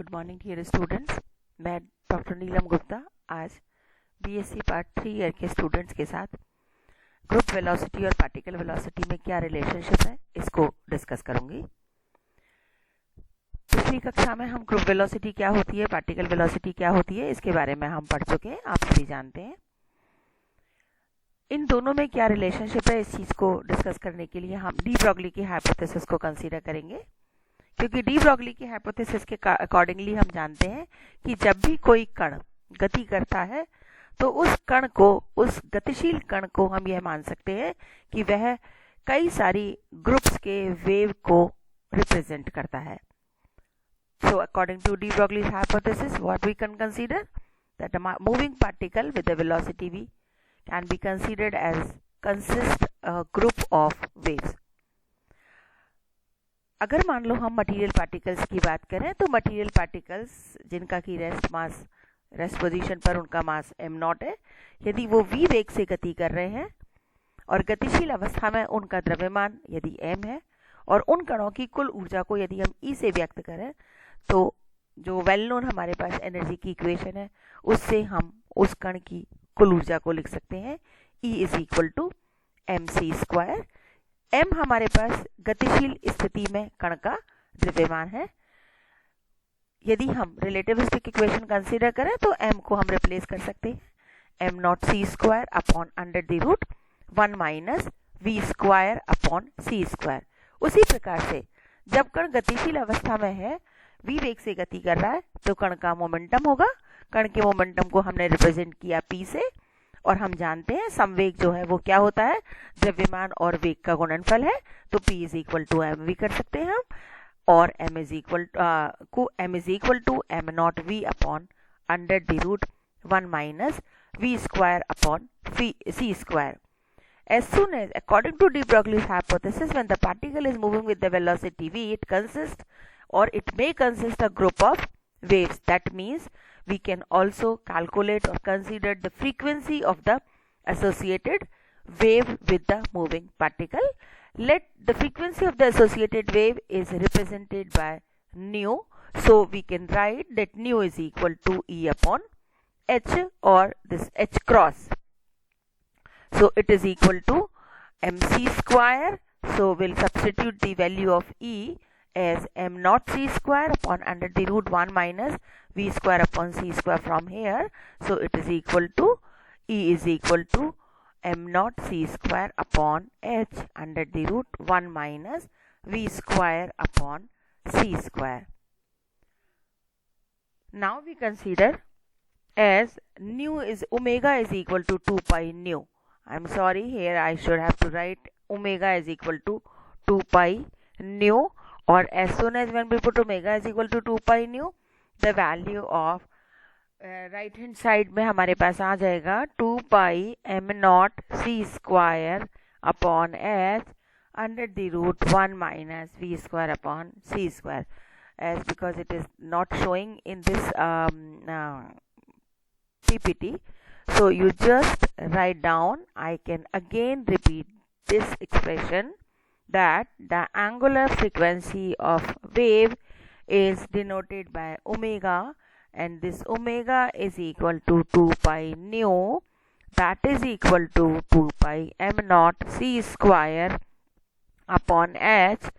Good morning dear students. मैं doctor Neelam Gupta आज BSc part 3 year के स्टूडेंट्स के साथ ग्रुप वेलोसिटी और पार्टिकल वेलोसिटी में क्या रिलेशनशिप है इसको डिस्कस करूंगी। पिछली कक्षा में हम ग्रुप वेलोसिटी क्या होती है, पार्टिकल वेलोसिटी क्या होती है, इसके बारे में हम पढ़ चुके हैं, आप सभी जानते हैं। इन दोनों में क्या रिलेशनशिप है, इस चीज को डिस्कस करने के लिए हम डी ब्रॉगली की हाइपोथेसिस को कंसीडर करेंगे, क्योंकि डी ब्रॉगली की हाइपोथेसिस के अकॉर्डिंगली हम जानते हैं कि जब भी कोई कण गति करता है तो उस कण को, उस गतिशील कण को हम यह मान सकते हैं कि वह कई सारी ग्रुप्स के वेव को रिप्रेजेंट करता है। So according to de Broglie's hypothesis, what we can consider that a moving particle with a velocity v can be considered as consist a group of waves. अगर मान लो हम मटेरियल पार्टिकल्स की बात करें तो मटेरियल पार्टिकल्स जिनका की rest position पर उनका मास m0 है, यदि वो v वेग से गति कर रहे हैं और गतिशील अवस्था में उनका द्रव्यमान यदि m है और उन कणों की कुल ऊर्जा को यदि हम E से व्यक्त करें तो जो वेल नोन हमारे पास एनर्जी की इक्वेशन है उससे हम उस कण की कुल ऊर्जा को लिख सकते हैं E = mc²। m हमारे पास गतिशील स्थिति में कण का द्रव्यमान है। यदि हम रिलेटिविस्टिक इक्वेशन कंसीडर करें तो m को हम रिप्लेस कर सकते हैं m0c² upon √1 minus v² upon c²। उसी प्रकार से जब कण गतिशील अवस्था में है, v वेग से गति कर रहा है, तो कण का मोमेंटम होगा। कण के मोमेंटम को हमने रिप्रेजेंट किया p से, और हम जानते हैं संवेग जो है वो क्या होता है, द्रव्यमान और वेग का गुणनफल है। तो p = mv कर सकते हैं हम, और m = m0v upon √1 minus v² upon c²। As soon as, according to de Broglie's hypothesis, when the particle is moving with the velocity v, it consists or it may consist a group of waves. That means we can also calculate or consider the frequency of the associated wave with the moving particle. Let the frequency of the associated wave is represented by nu. So we can write that nu is equal to E upon h, or this h cross. So it is equal to mc². So we'll substitute the value of E as m0c² upon √1 minus v² upon c² from here. So it is equal to E is equal to m0c² upon h √1 minus v² upon c². Now we consider as omega is equal to 2 pi nu. I'm sorry, here I should have to write omega is equal to 2 pi nu, or as soon as when we put omega is equal to 2 pi nu, the value of right hand side में हमारे पास आ जाएगा 2 pi m0c² upon h √1 minus v² upon c². As because it is not showing in this PPT, so you just write down. I can again repeat this expression that the angular frequency of wave is denoted by omega, and this omega is equal to 2 pi nu, that is equal to 2 pi m0c² upon h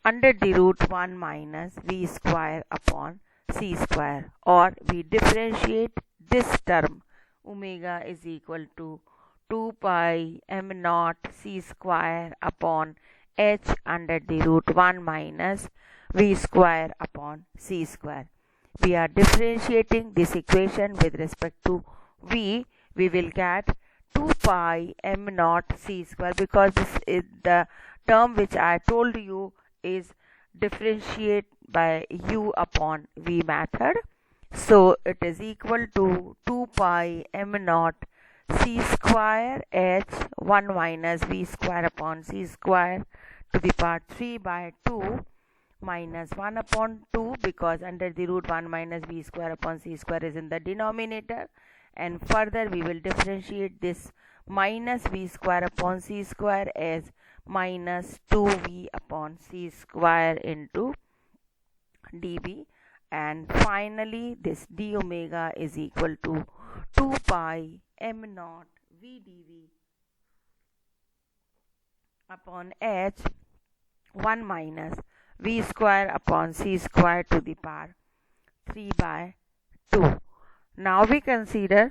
√1 minus v² upon c². Or we differentiate this term, omega is equal to 2 pi m0c² upon h √1 minus v² upon c². We are differentiating this equation with respect to v. We will get 2 pi m0c², because this is the term which I told you is differentiate by u upon v method. So it is equal to 2 pi m0c² h 1 minus v² upon c² to the power 3 by 2 minus 1 upon 2, because √1 minus v² upon c² is in the denominator, and further we will differentiate this minus v² upon c² as minus 2v upon c² into dv, and finally this d omega is equal to 2 pi m naught v dv upon h 1 minus v square upon c square to the power 3 by 2. Now we consider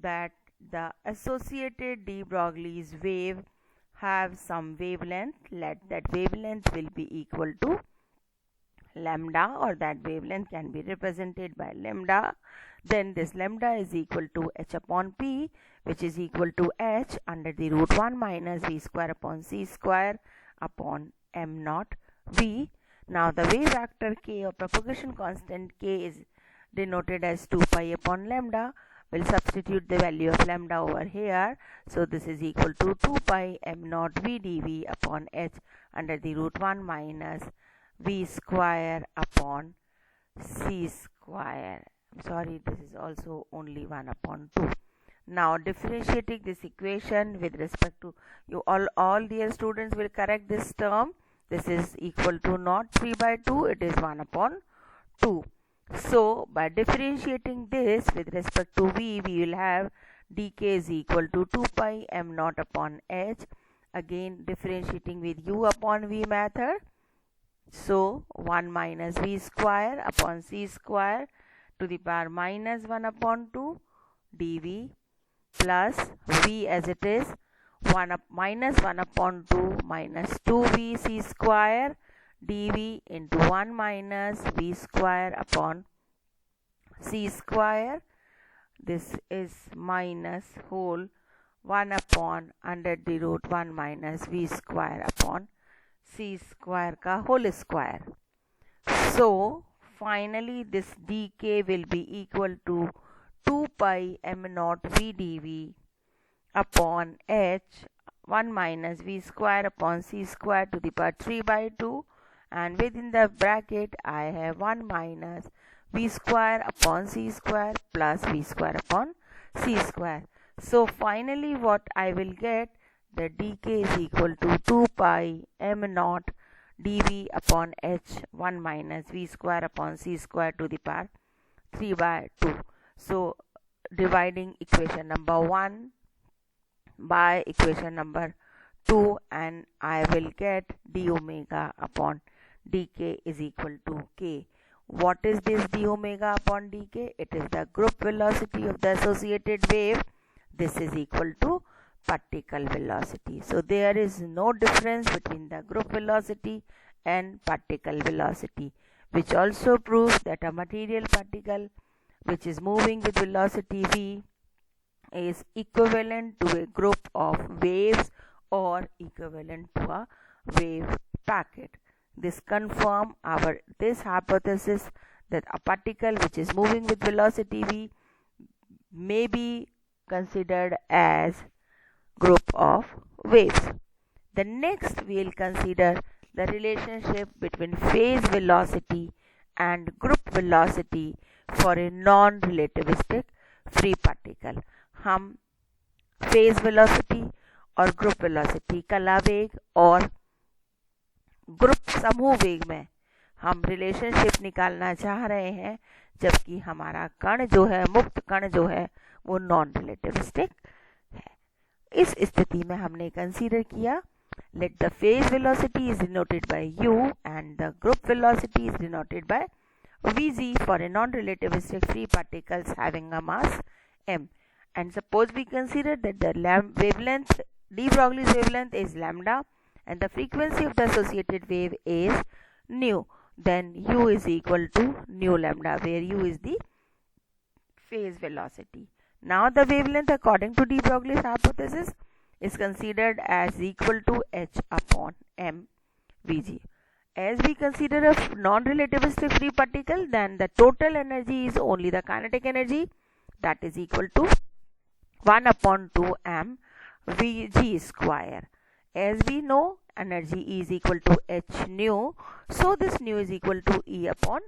that the associated de Broglie's wave have some wavelength. Let that wavelength will be equal to lambda, or that wavelength can be represented by lambda. Then this lambda is equal to h upon p, which is equal to h under the root 1 minus v square upon c square upon m naught v. Now the wave vector k, or propagation constant k, is denoted as 2 pi upon lambda. We'll substitute the value of lambda over here. So this is equal to 2 pi m naught v dv upon h under the root 1 minus v square upon c square. I'm sorry, this is also only 1 upon 2. Now differentiating this equation with respect to you, all dear students will correct this term. This is equal to not 3 by 2, it is 1 upon 2. So by differentiating this with respect to v, we will have dk is equal to 2 pi m naught upon h. Again differentiating with u upon v method. So 1 minus v square upon c square to the power minus 1 upon 2 dv plus v as it is minus 1 upon 2 minus 2v c square dv into 1 minus v square upon c square. This is minus whole 1 upon under the root 1 minus v square upon c square ka whole square. So finally this dk will be equal to 2 pi m naught v dv upon h 1 minus v square upon c square to the power 3 by 2, and within the bracket I have 1 minus v square upon c square plus v square upon c square. So finally what I will get, the dk is equal to 2 pi m naught dv upon h 1 minus v square upon c square to the power 3 by 2. So dividing equation number 1 by equation number 2, and I will get d omega upon dk is equal to k. What is this d omega upon dk? It is the group velocity of the associated wave. This is equal to particle velocity. So there is no difference between the group velocity and particle velocity, which also proves that a material particle which is moving with velocity v is equivalent to a group of waves or equivalent to a wave packet. This confirms this hypothesis that a particle which is moving with velocity v may be considered as group of waves. The next we will consider the relationship between phase velocity and group velocity for a non-relativistic free particle. हम phase velocity और group velocity, कला वेग और group समूह वेग में हम relationship निकालना चाह रहे हैं, जबकि हमारा कण जो है, मुक्त कण जो है, वो नॉन रिलेटिविस्टिक है। इस स्थिति में हमने कंसीडर किया, let the phase velocity is denoted by u and the group velocity is denoted by vg for a non-relativistic free particles having a mass m. And suppose we consider that the wavelength, de Broglie's wavelength is lambda and the frequency of the associated wave is nu, then u is equal to nu lambda, where u is the phase velocity. Now the wavelength according to de Broglie's hypothesis is considered as equal to h upon m vg. As we consider a non-relativistic free particle, then the total energy is only the kinetic energy, that is equal to 1 upon 2 m vg square. As we know, energy is equal to h nu, so this nu is equal to E upon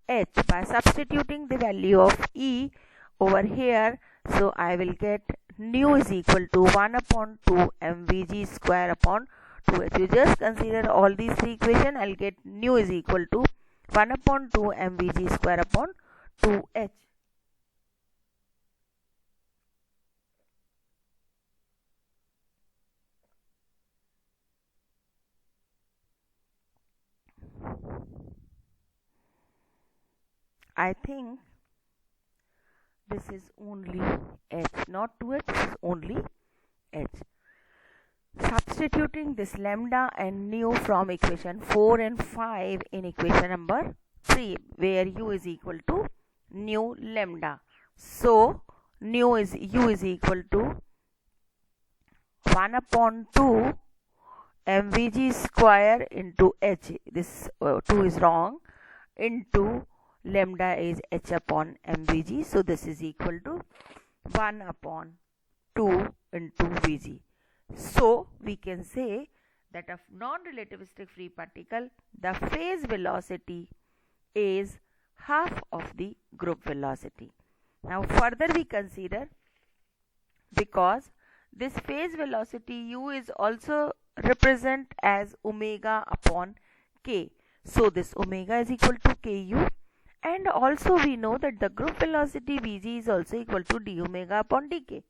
h. By substituting the value of E over here, so I will get nu is equal to 1 upon 2 mvg square upon 2h. You just consider all these three equations, I'll get nu is equal to 1/2 mvg square upon 2h. I think this is only h, not 2h, this is only h. Substituting this lambda and nu from equation 4 and 5 in equation number 3, where u is equal to nu lambda. So u is equal to 1/2 mvg square into h, this 2 is wrong, into lambda is h upon mvg, so this is equal to 1/2 into vg. So we can say that of non-relativistic free particle, the phase velocity is half of the group velocity. Now further we consider, because this phase velocity u is also represent as omega upon k, so this omega is equal to ku, and also we know that the group velocity vg is also equal to d omega upon dk.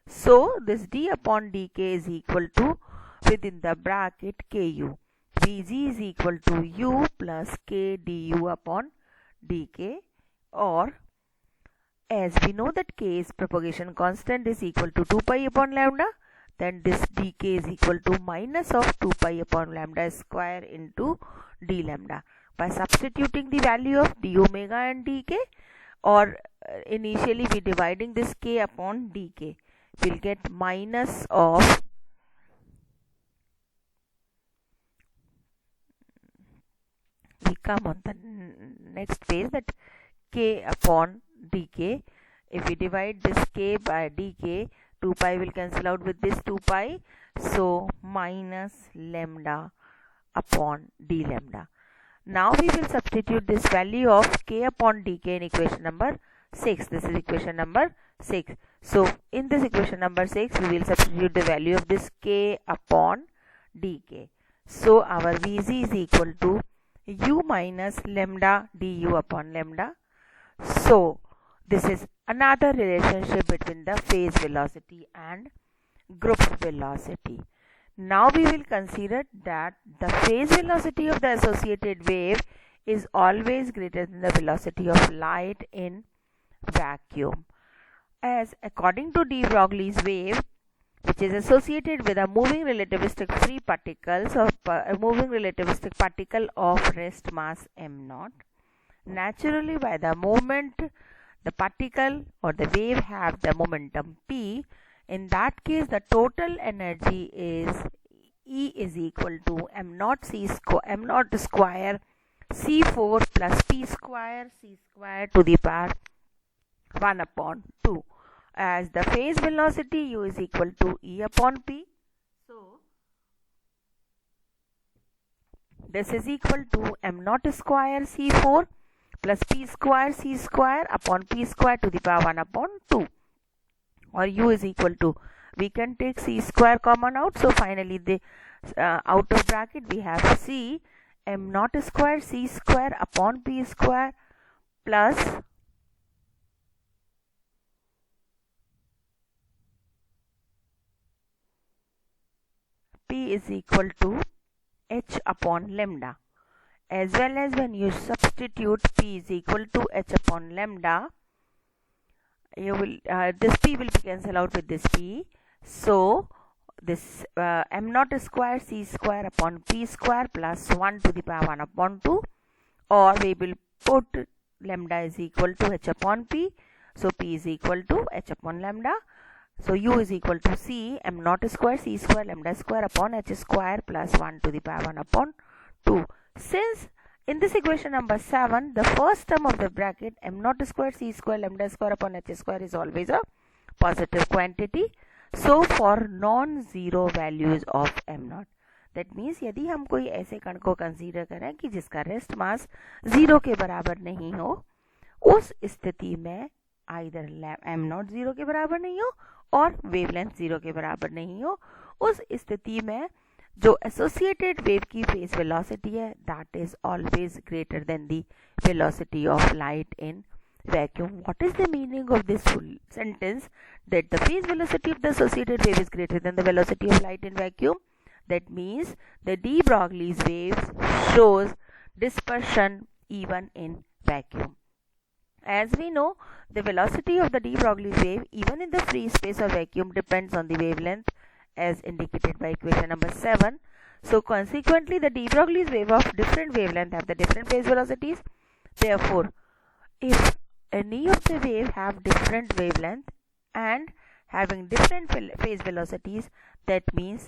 So this d upon dk is equal to, within the bracket, ku. vg is equal to u plus k du upon dk, or as we know that k is propagation constant is equal to 2 pi upon lambda, then this dk is equal to minus of 2 pi upon lambda square into d lambda. By substituting the value of d omega and dk, or initially we dividing this k upon dk, we'll get minus of we come on the next page, that k upon dk. If we divide this k by dk, 2 pi will cancel out with this 2 pi, so minus lambda upon d lambda. Now we will substitute this value of k upon dk in equation number 6. This is equation number 6. So in this equation number 6, we will substitute the value of this k upon dk. So our vg is equal to u minus lambda du upon lambda. So this is another relationship between the phase velocity and group velocity. Now we will consider that the phase velocity of the associated wave is always greater than the velocity of light in vacuum, as according to de Broglie's wave, which is associated with a moving relativistic free particles or a moving relativistic particle of rest mass m0, naturally by the moment the particle or the wave have the momentum p, in that case the total energy is E is equal to m0 square c4 plus p square c square to the power 1/2, as the phase velocity u is equal to E upon p. So this is equal to m0 square c4 plus p square c square upon p square to the power 1/2, or u is equal to, we can take c square common out, so finally the out of bracket we have c m0 square c square upon p square plus p is equal to h upon lambda. As well as when you substitute p is equal to h upon lambda, you will this p will be cancelled out with this p, so this m0 square c square upon p square plus 1 to the power 1/2, or we will put lambda is equal to h upon p, so p is equal to h upon lambda, so u is equal to c m0 square c square lambda square upon h square plus 1 to the power 1/2. Since in this equation number 7, the first term of the bracket m0 square c square lambda square upon h square is always a positive quantity, so for non-zero values of m0, that means यदि हम कोई ऐसे कण को consider करें कि जिसका rest mass 0 के बराबर नहीं हो, उस स्थिति में आइदर m0 0 के बराबर नहीं हो और वेवलेंथ 0 के बराबर नहीं हो, उस स्थिति में जो एसोसिएटेड वेव की फेज वेलोसिटी है that is always greater than the velocity of light in vacuum. What is the meaning of this full sentence that the phase velocity of the associated wave is greater than the velocity of light in vacuum? That means the de Broglie's waves shows dispersion even in vacuum. As we know, the velocity of the de Broglie's wave even in the free space of vacuum depends on the wavelength as indicated by equation number 7. So consequently the de Broglie's wave of different wavelength have the different phase velocities. Therefore, if any of the wave have different wavelength and having different phase velocities, that means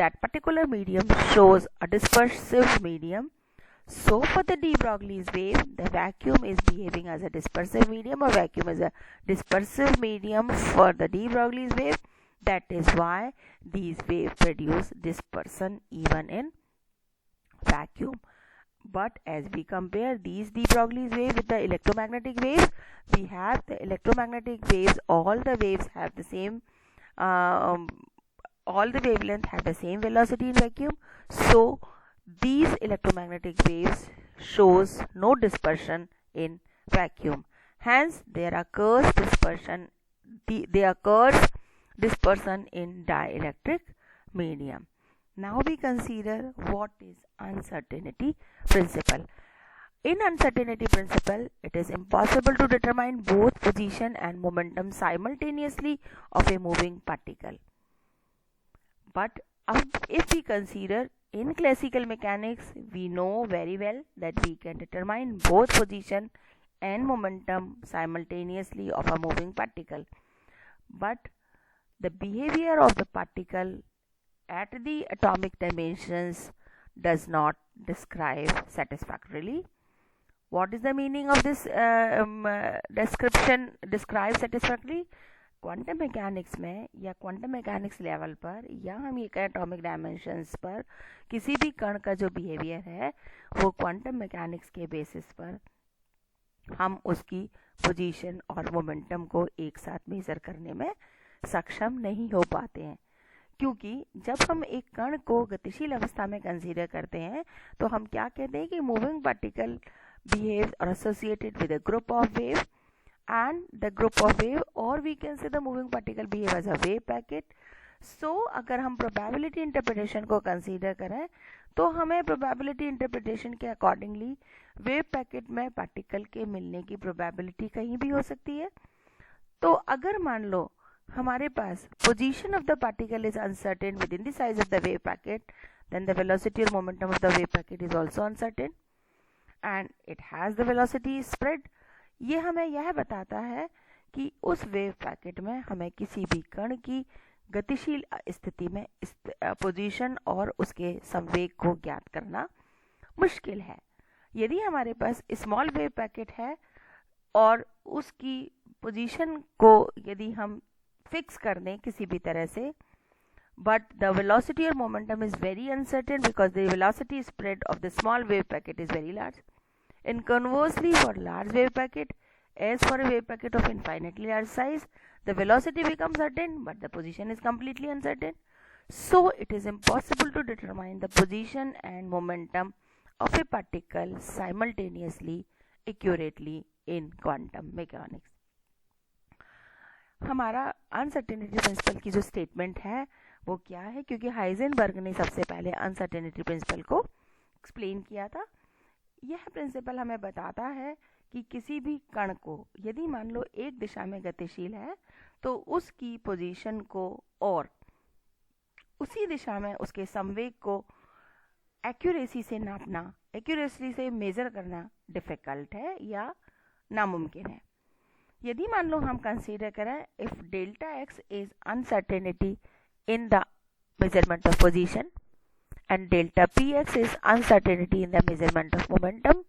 that particular medium shows a dispersive medium. So for the de Broglie's wave, the vacuum is behaving as a dispersive medium, or vacuum is a dispersive medium for the de Broglie's wave. That is why these waves produce dispersion even in vacuum. But as we compare these de Broglie's wave with the electromagnetic waves, we have the electromagnetic waves, all the waves have the same all the wavelength have the same velocity in vacuum. So these electromagnetic waves shows no dispersion in vacuum. Hence there occurs dispersion in dielectric medium. Now we consider what is uncertainty principle. In uncertainty principle, it is impossible to determine both position and momentum simultaneously of a moving particle. But if we consider in classical mechanics, we know very well that we can determine both position and momentum simultaneously of a moving particle. But the behavior of the particle at the atomic dimensions does not describe satisfactorily. What is the meaning of this description? Describe satisfactorily. Quantum mechanics में या quantum mechanics level पर या हम ये कहें atomic dimensions पर किसी भी कण का जो बिहेवियर है वो क्वांटम मैकेनिक्स के बेसिस पर हम उसकी पोजीशन और मोमेंटम को एक साथ मेजर करने में सक्षम नहीं हो पाते हैं, क्योंकि जब हम एक कण को गतिशील अवस्था में कंसीडर करते हैं तो हम क्या कहते हैं कि मूविंग पार्टिकल बिहेव्स और associated with a group of wave and the group of wave, or we can say the moving particle behave as a wave packet. So अगर हम probability interpretation को consider करें तो हमें probability interpretation के accordingly wave packet में particle के मिलने की probability कहीं भी हो सकती है. तो अगर मान लो हमारे पास position of the particle is uncertain within the size of the wave packet, then the velocity or momentum of the wave packet is also uncertain and it has the velocity spread. ये हमें यह बताता है कि उस wave packet में हमें किसी भी कण की गतिशील स्थिति में पोजीशन और उसके संवेग को ज्ञात करना मुश्किल है. यदि हमारे पास स्मॉल वेव पैकेट है और उसकी पोजीशन को यदि हम फिक्स कर दें किसी भी तरह से, but the velocity or momentum is very uncertain because the velocity spread of the small wave packet is very large. And conversely, for large wave packet, as for a wave packet of infinitely large size, the velocity becomes certain, but the position is completely uncertain. So, it is impossible to determine the position and momentum of a particle simultaneously, accurately in quantum mechanics. हमारा uncertainty principle की जो statement है वो क्या है, क्योंकि Heisenberg ने सबसे पहले अनसर्टेनिटी प्रिंसिपल को एक्सप्लेन किया था. यह प्रिंसिपल हमें बताता है कि किसी भी कण को यदि मान लो एक दिशा में गतिशील है तो उसकी पोजीशन को और उसी दिशा में उसके संवेग को एक्यूरेसी से नापना, एक्यूरेसी से मेजर करना डिफिकल्ट है या नामुमकिन है. यदि मान लो हम कंसीडर करें if delta x is uncertainty in the measurement of position and delta px is uncertainty in the measurement of momentum,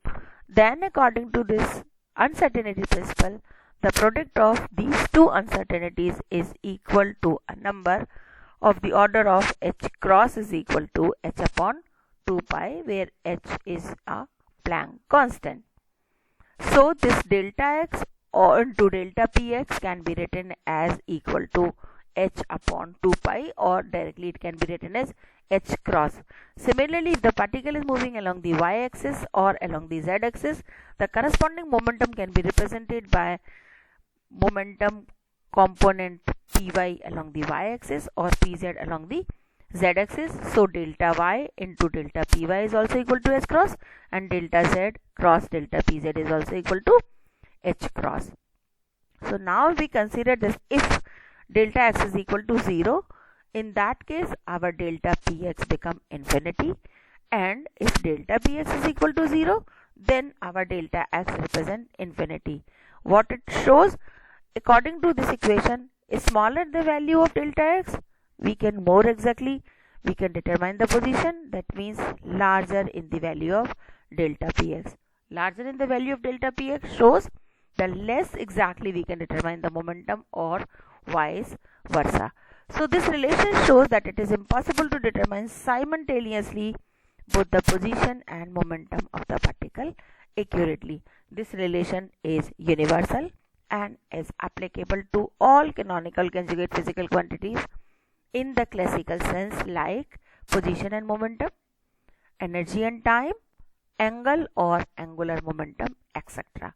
then according to this uncertainty principle, the product of these two uncertainties is equal to a number of the order of h cross is equal to h upon 2 pi, where h is a Planck constant. So this delta x or into delta px can be written as equal to h upon 2 pi, or directly it can be written as h cross. Similarly, if the particle is moving along the y-axis or along the z-axis, the corresponding momentum can be represented by momentum component py along the y-axis or pz along the z-axis. So delta y into delta py is also equal to h cross, and delta z cross delta pz is also equal to h cross. So now we consider this: if delta x is equal to 0, in that case our delta px become infinity, and if delta px is equal to 0, then our delta x represent infinity. What it shows, according to this equation, is smaller the value of delta x, we can determine the position. That means larger in the value of delta px. Larger in the value of delta px shows the less exactly we can determine the momentum, or vice versa. So this relation shows that it is impossible to determine simultaneously both the position and momentum of the particle accurately. This relation is universal and is applicable to all canonical conjugate physical quantities in the classical sense, like position and momentum, energy and time, angle or angular momentum, etc.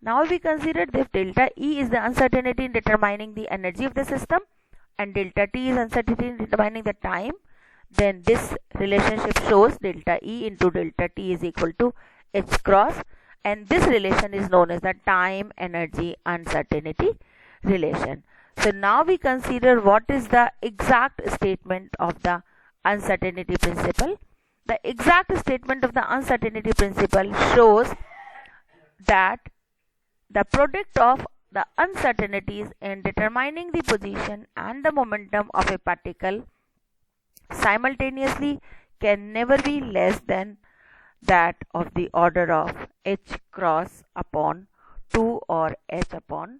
Now we consider that if delta E is the uncertainty in determining the energy of the system and delta T is uncertainty in determining the time, then this relationship shows delta E into delta T is equal to h cross, and this relation is known as the time energy uncertainty relation. So now we consider what is the exact statement of the uncertainty principle. The exact statement of the uncertainty principle shows that the product of the uncertainties in determining the position and the momentum of a particle simultaneously can never be less than that of the order of h cross upon 2 or h upon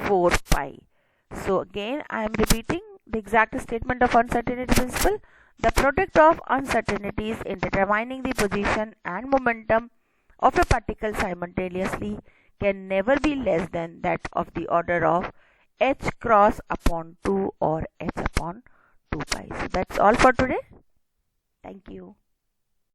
4 pi. So again I am repeating the exact statement of uncertainty principle. The product of uncertainties in determining the position and momentum of a particle simultaneously can never be less than that of the order of h cross upon 2 or h upon 2 pi. So that's all for today. Thank you.